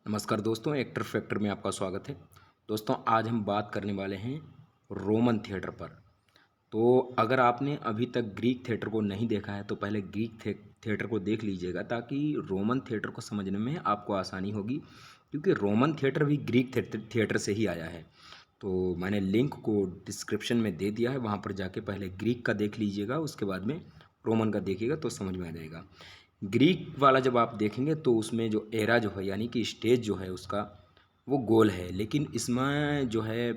नमस्कार दोस्तों, actor factor में आपका स्वागत है। दोस्तों, आज हम बात करने वाले हैं रोमन थिएटर पर। तो अगर आपने अभी तक ग्रीक थिएटर को नहीं देखा है तो पहले ग्रीक थिएटर को देख लीजिएगा, ताकि रोमन थिएटर को समझने में आपको आसानी होगी, क्योंकि रोमन थिएटर भी ग्रीक थिएटर से ही आया है। तो मैंने लिंक को डिस्क्रिप्शन में दे दिया है, वहाँ पर जाके पहले ग्रीक का देख लीजिएगा, उसके बाद में रोमन का देखिएगा तो समझ में आ जाएगा। ग्रीक वाला जब आप देखेंगे तो उसमें जो एरा जो है, यानी कि स्टेज जो है उसका, वो गोल है, लेकिन इसमें जो है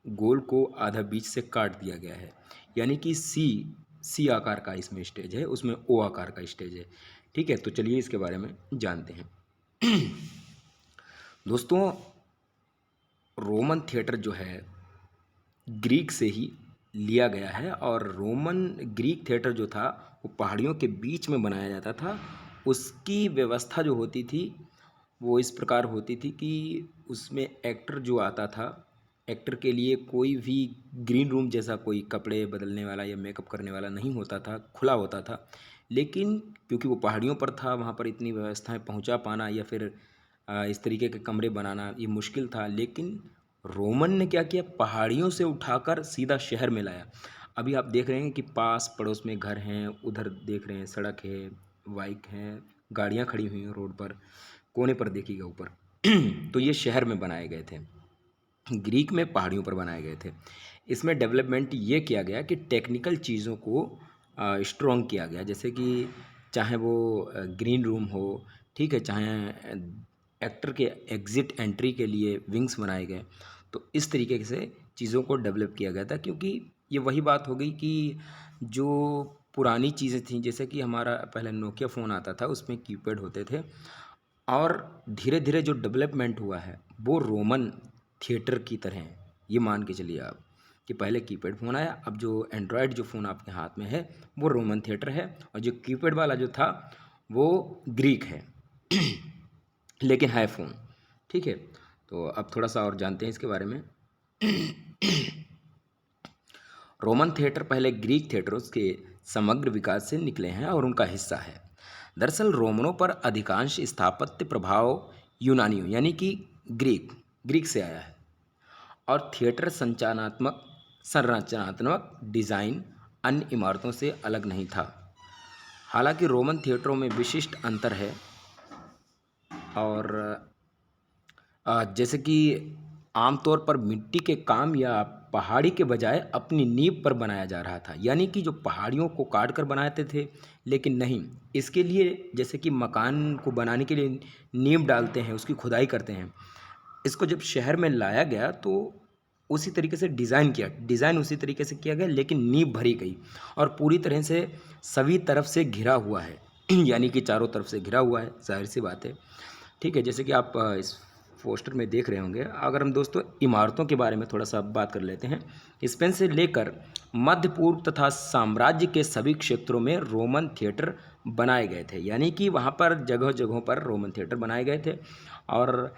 गोल को आधा बीच से काट दिया गया है, यानी कि सी आकार का इसमें स्टेज है, उसमें ओ आकार का स्टेज है। ठीक है, तो चलिए इसके बारे में जानते हैं। दोस्तों, रोमन थिएटर जो है ग्रीक से ही लिया गया है, और रोमन ग्रीक थिएटर जो था वो पहाड़ियों के बीच में बनाया जाता था। उसकी व्यवस्था जो होती थी वो इस प्रकार होती थी कि उसमें एक्टर जो आता था, एक्टर के लिए कोई भी ग्रीन रूम जैसा कोई कपड़े बदलने वाला या मेकअप करने वाला नहीं होता था, खुला होता था। लेकिन क्योंकि वो पहाड़ियों पर था, वहाँ पर इतनी व्यवस्थाएं पहुँचा पाना या फिर इस तरीके के कमरे बनाना ये मुश्किल था। लेकिन रोमन ने क्या किया, पहाड़ियों से उठाकर सीधा शहर में लाया। अभी आप देख रहे हैं कि पास पड़ोस में घर हैं, उधर देख रहे हैं सड़क है, बाइक हैं, गाड़ियाँ खड़ी हुई हैं रोड पर, कोने पर देखिएगा ऊपर। तो ये शहर में बनाए गए थे, ग्रीक में पहाड़ियों पर बनाए गए थे। इसमें डेवलपमेंट ये किया गया कि टेक्निकल चीज़ों को स्ट्रॉन्ग किया गया, जैसे कि चाहे वो ग्रीन रूम हो, ठीक है, चाहे एक्टर के एग्ज़िट एंट्री के लिए विंग्स बनाए गए। तो इस तरीके से चीज़ों को डेवलप किया गया था, क्योंकि ये वही बात हो गई कि जो पुरानी चीज़ें थीं, जैसे कि हमारा पहले नोकिया फ़ोन आता था, उसमें कीपैड होते थे, और धीरे धीरे जो डेवलपमेंट हुआ है वो रोमन थिएटर की तरह है। ये मान के चलिए आप कि पहले कीपैड फ़ोन आया, अब जो एंड्रॉयड जो फ़ोन आपके हाथ में है वो रोमन थिएटर है, और जो कीपैड वाला जो था वो ग्रीक है। लेकिन है फ़ोन। ठीक है, तो अब थोड़ा सा और जानते हैं इसके बारे में। रोमन थिएटर पहले ग्रीक थिएटरों के समग्र विकास से निकले हैं और उनका हिस्सा है। दरअसल रोमनों पर अधिकांश स्थापत्य प्रभाव यूनानियों यानी कि ग्रीक से आया है, और थिएटर संरचनात्मक डिज़ाइन अन्य इमारतों से अलग नहीं था। हालांकि रोमन थिएटरों में विशिष्ट अंतर है, और जैसे कि आमतौर पर मिट्टी के काम या पहाड़ी के बजाय अपनी नींव पर बनाया जा रहा था, यानी कि जो पहाड़ियों को काट कर बनाते थे, लेकिन नहीं, इसके लिए जैसे कि मकान को बनाने के लिए नींव डालते हैं, उसकी खुदाई करते हैं। इसको जब शहर में लाया गया तो उसी तरीके से डिज़ाइन उसी तरीके से किया गया, लेकिन नींव भरी गई और पूरी तरह से सभी तरफ से घिरा हुआ है। यानी कि चारों तरफ से घिरा हुआ है, जाहिर सी बात है। ठीक है, जैसे कि आप इस पोस्टर में देख रहे होंगे। अगर हम दोस्तों इमारतों के बारे में थोड़ा सा बात कर लेते हैं, स्पेन से लेकर मध्य पूर्व तथा साम्राज्य के सभी क्षेत्रों में रोमन थिएटर बनाए गए थे, यानी कि वहाँ पर जगह जगहों पर रोमन थिएटर बनाए गए थे। और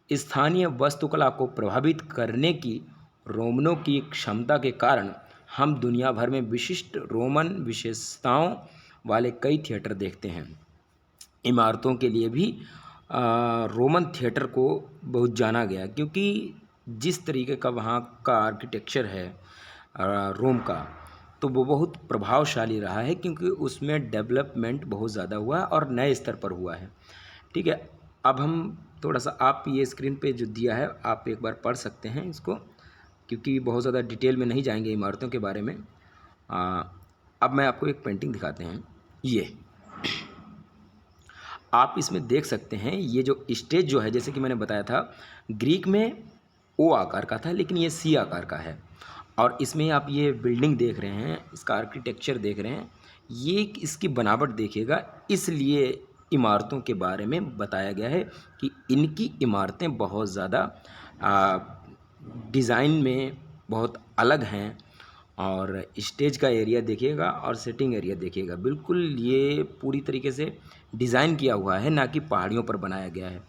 स्थानीय वास्तुकला को प्रभावित करने की रोमनों की क्षमता के कारण हम दुनिया भर में विशिष्ट रोमन विशेषताओं वाले कई थिएटर देखते हैं। इमारतों के लिए भी रोमन थिएटर को बहुत जाना गया, क्योंकि जिस तरीके का वहाँ का आर्किटेक्चर है रोम का, तो वो बहुत प्रभावशाली रहा है, क्योंकि उसमें डेवलपमेंट बहुत ज़्यादा हुआ है और नए स्तर पर हुआ है। ठीक है, अब हम थोड़ा सा, आप ये स्क्रीन पे जो दिया है आप एक बार पढ़ सकते हैं इसको, क्योंकि बहुत ज़्यादा डिटेल में नहीं जाएंगे इमारतों के बारे में। अब मैं आपको एक पेंटिंग दिखाते हैं। ये आप इसमें देख सकते हैं, ये जो स्टेज जो है, जैसे कि मैंने बताया था, ग्रीक में ओ आकार का था, लेकिन ये सी आकार का है। और इसमें आप ये बिल्डिंग देख रहे हैं, इसका आर्किटेक्चर देख रहे हैं, ये इसकी बनावट देखिएगा। इसलिए इमारतों के बारे में बताया गया है कि इनकी इमारतें बहुत ज़्यादा डिज़ाइन में बहुत अलग हैं। और स्टेज का एरिया देखिएगा और सेटिंग एरिया देखिएगा, बिल्कुल ये पूरी तरीके से डिज़ाइन किया हुआ है, ना कि पहाड़ियों पर बनाया गया है।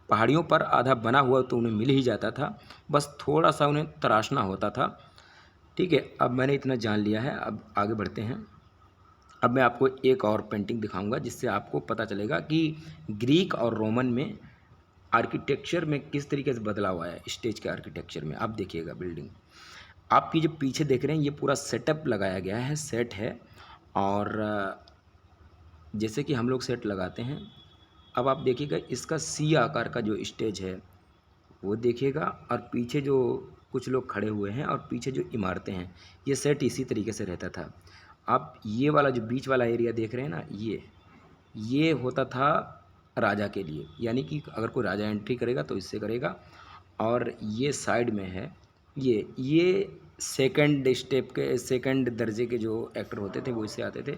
पहाड़ियों पर आधा बना हुआ तो उन्हें मिल ही जाता था, बस थोड़ा सा उन्हें तराशना होता था। ठीक है, अब मैंने इतना जान लिया है, अब आगे बढ़ते हैं। अब मैं आपको एक और पेंटिंग दिखाऊंगा, जिससे आपको पता चलेगा कि ग्रीक और रोमन में आर्किटेक्चर में किस तरीके से बदलाव आया स्टेज के आर्किटेक्चर में। आप देखिएगा बिल्डिंग, आपकी जो पीछे देख रहे हैं ये पूरा सेटअप लगाया गया है, सेट है। और जैसे कि हम लोग सेट लगाते हैं, अब आप देखिएगा इसका सी आकार का जो स्टेज है वो देखिएगा, और पीछे जो कुछ लोग खड़े हुए हैं और पीछे जो इमारतें हैं, ये सेट इसी तरीके से रहता था। आप ये वाला जो बीच वाला एरिया देख रहे हैं ना, ये होता था राजा के लिए, यानी कि अगर कोई राजा एंट्री करेगा तो इससे करेगा। और ये साइड में है, ये सेकंड स्टेप के, सेकंड दर्जे के जो एक्टर होते थे वो इससे आते थे।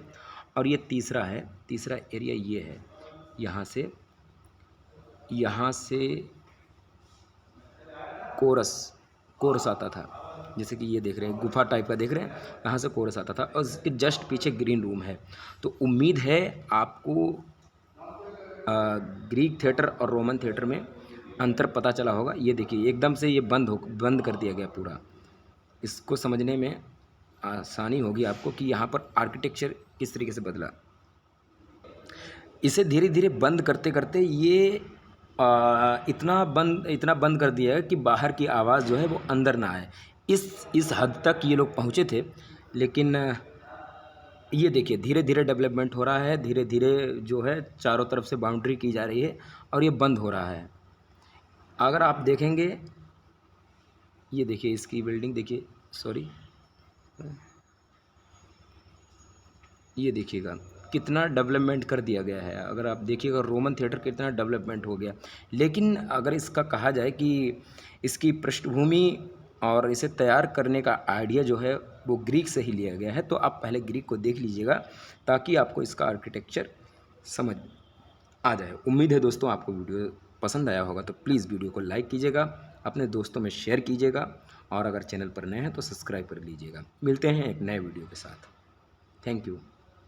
और ये तीसरा है, तीसरा एरिया ये है, यहाँ से कोरस आता था। जैसे कि ये देख रहे हैं गुफा टाइप का देख रहे हैं, यहाँ से कोरस आता था। और इसके जस्ट पीछे ग्रीन रूम है। तो उम्मीद है आपको ग्रीक थिएटर और रोमन थिएटर में अंतर पता चला होगा। ये देखिए एकदम से ये बंद कर दिया गया पूरा। इसको समझने में आसानी होगी आपको कि यहाँ पर आर्किटेक्चर किस तरीके से बदला। इसे धीरे धीरे बंद करते करते ये इतना बंद कर दिया है कि बाहर की आवाज़ जो है वो अंदर ना आए। इस हद तक ये लोग पहुँचे थे। लेकिन ये देखिए धीरे धीरे डेवलपमेंट हो रहा है, धीरे धीरे जो है चारों तरफ से बाउंड्री की जा रही है और ये बंद हो रहा है। अगर आप देखेंगे, ये देखिए इसकी बिल्डिंग देखिए, सॉरी, ये देखिएगा कितना डेवलपमेंट कर दिया गया है। अगर आप देखिएगा रोमन थिएटर कितना डेवलपमेंट हो गया। लेकिन अगर इसका कहा जाए कि इसकी पृष्ठभूमि और इसे तैयार करने का आइडिया जो है वो ग्रीक से ही लिया गया है, तो आप पहले ग्रीक को देख लीजिएगा ताकि आपको इसका आर्किटेक्चर समझ आ जाए। उम्मीद है दोस्तों आपको वीडियो पसंद आया होगा, तो प्लीज़ वीडियो को लाइक कीजिएगा, अपने दोस्तों में शेयर कीजिएगा, और अगर चैनल पर नए हैं तो सब्सक्राइब कर लीजिएगा। मिलते हैं एक नए वीडियो के साथ। Thank you.